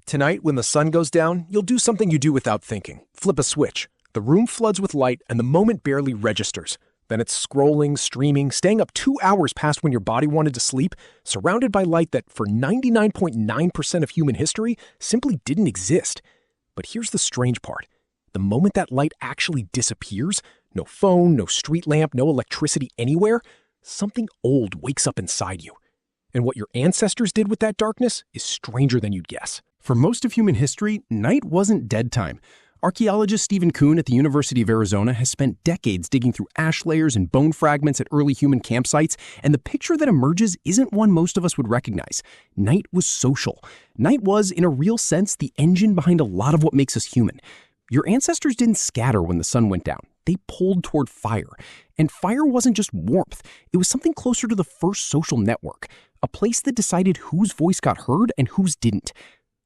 Tonight, when the sun goes down, you'll do something you do without thinking. Flip a switch. The room floods with light, and the moment barely registers. Then it's scrolling, streaming, staying up 2 hours past when your body wanted to sleep, surrounded by light that, for 99.9% of human history, simply didn't exist. But here's the strange part. The moment that light actually disappears, no phone, no street lamp, no electricity anywhere, something old wakes up inside you. And what your ancestors did with that darkness is stranger than you'd guess. For most of human history, night wasn't dead time. Archaeologist Stephen Kuhn at the University of Arizona has spent decades digging through ash layers and bone fragments at early human campsites, and the picture that emerges isn't one most of us would recognize. Night was social. Night was, in a real sense, the engine behind a lot of what makes us human. Your ancestors didn't scatter when the sun went down. They pulled toward fire. And fire wasn't just warmth. It was something closer to the first social network, a place that decided whose voice got heard and whose didn't.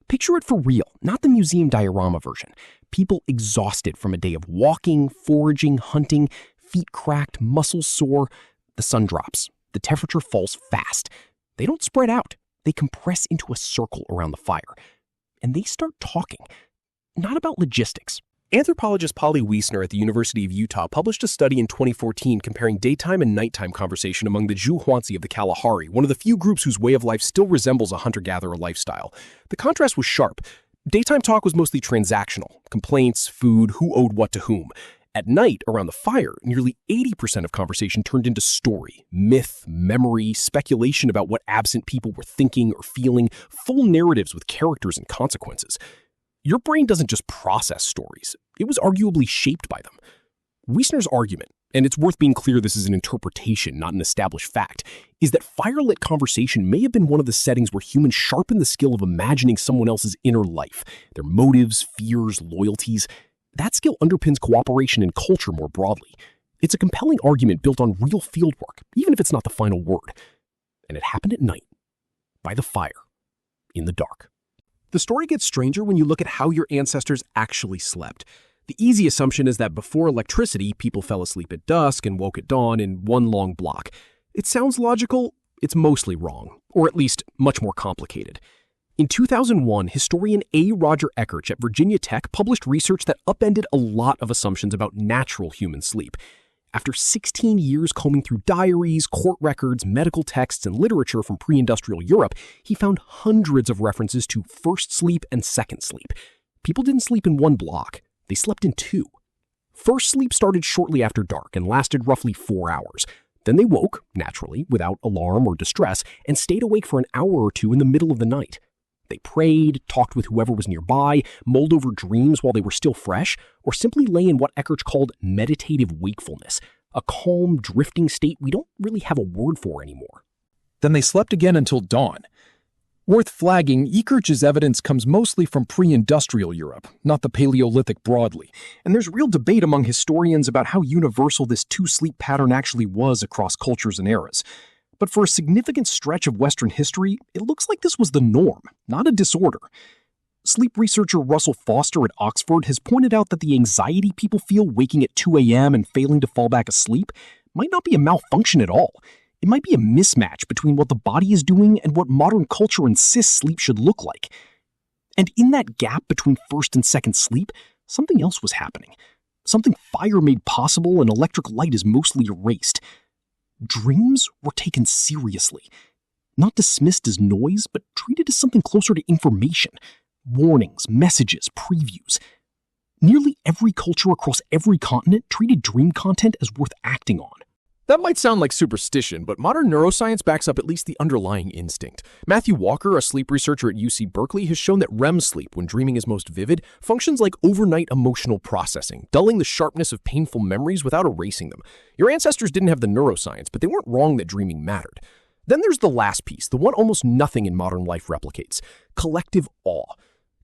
Picture it for real, not the museum diorama version. People exhausted from a day of walking, foraging, hunting, feet cracked, muscles sore. The sun drops. The temperature falls fast. They don't spread out. They compress into a circle around the fire. And they start talking. Not about logistics. Anthropologist Polly Wiessner at the University of Utah published a study in 2014 comparing daytime and nighttime conversation among the Jew hoansi of the Kalahari, one of the few groups whose way of life still resembles a hunter-gatherer lifestyle. The contrast was sharp. Daytime talk was mostly transactional, complaints, food, who owed what to whom. At night, around the fire, nearly 80% of conversation turned into story, myth, memory, speculation about what absent people were thinking or feeling, full narratives with characters and consequences. Your brain doesn't just process stories. It was arguably shaped by them. Wiessner's argument, and it's worth being clear this is an interpretation, not an established fact, is that firelit conversation may have been one of the settings where humans sharpened the skill of imagining someone else's inner life, their motives, fears, loyalties. That skill underpins cooperation and culture more broadly. It's a compelling argument built on real fieldwork, even if it's not the final word. And it happened at night, by the fire, in the dark. The story gets stranger when you look at how your ancestors actually slept. The easy assumption is that before electricity, people fell asleep at dusk and woke at dawn in one long block. It sounds logical, it's mostly wrong, or at least much more complicated. In 2001, historian A. Roger Ekirch at Virginia Tech published research that upended a lot of assumptions about natural human sleep. After 16 years combing through diaries, court records, medical texts, and literature from pre-industrial Europe, he found hundreds of references to first sleep and second sleep. People didn't sleep in one block, they slept in two. First sleep started shortly after dark and lasted roughly 4 hours. Then they woke, naturally, without alarm or distress, and stayed awake for an hour or two in the middle of the night. They prayed, talked with whoever was nearby, mulled over dreams while they were still fresh, or simply lay in what Ekirch called meditative wakefulness, a calm, drifting state we don't really have a word for anymore. Then they slept again until dawn. Worth flagging, Ekirch's evidence comes mostly from pre-industrial Europe, not the Paleolithic broadly, and there's real debate among historians about how universal this two-sleep pattern actually was across cultures and eras. But for a significant stretch of Western history, it looks like this was the norm, not a disorder. Sleep researcher Russell Foster at Oxford has pointed out that the anxiety people feel waking at 2 a.m. and failing to fall back asleep might not be a malfunction at all. It might be a mismatch between what the body is doing and what modern culture insists sleep should look like. And in that gap between first and second sleep, something else was happening. Something fire made possible and electric light is mostly erased. Dreams were taken seriously, not dismissed as noise, but treated as something closer to information, warnings, messages, previews. Nearly every culture across every continent treated dream content as worth acting on. That might sound like superstition, but modern neuroscience backs up at least the underlying instinct. Matthew Walker, a sleep researcher at UC Berkeley, has shown that REM sleep, when dreaming is most vivid, functions like overnight emotional processing, dulling the sharpness of painful memories without erasing them. Your ancestors didn't have the neuroscience, but they weren't wrong that dreaming mattered. Then there's the last piece, the one almost nothing in modern life replicates: collective awe.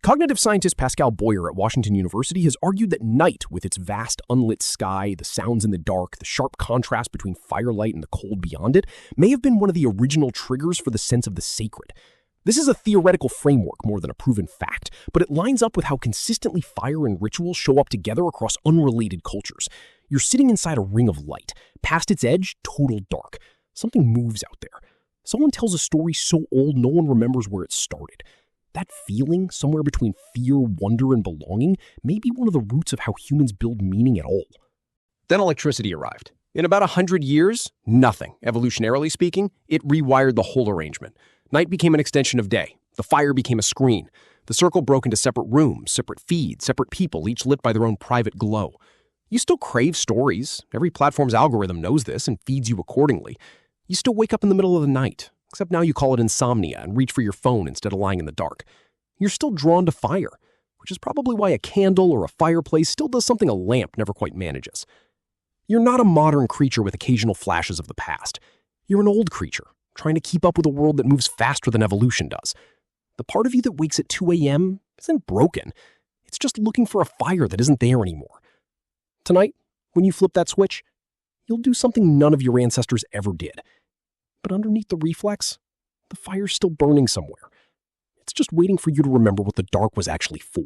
Cognitive scientist Pascal Boyer at Washington University has argued that night, with its vast unlit sky, the sounds in the dark, the sharp contrast between firelight and the cold beyond it, may have been one of the original triggers for the sense of the sacred. This is a theoretical framework more than a proven fact, but it lines up with how consistently fire and rituals show up together across unrelated cultures. You're sitting inside a ring of light. Past its edge, total dark. Something moves out there. Someone tells a story so old no one remembers where it started. That feeling, somewhere between fear, wonder, and belonging, may be one of the roots of how humans build meaning at all. Then electricity arrived. In about 100 years, nothing. Evolutionarily speaking, it rewired the whole arrangement. Night became an extension of day. The fire became a screen. The circle broke into separate rooms, separate feeds, separate people, each lit by their own private glow. You still crave stories. Every platform's algorithm knows this and feeds you accordingly. You still wake up in the middle of the night, except now you call it insomnia and reach for your phone instead of lying in the dark. You're still drawn to fire, which is probably why a candle or a fireplace still does something a lamp never quite manages. You're not a modern creature with occasional flashes of the past. You're an old creature, trying to keep up with a world that moves faster than evolution does. The part of you that wakes at 2 a.m. isn't broken. It's just looking for a fire that isn't there anymore. Tonight, when you flip that switch, you'll do something none of your ancestors ever did. But underneath the reflex, the fire's still burning somewhere. It's just waiting for you to remember what the dark was actually for.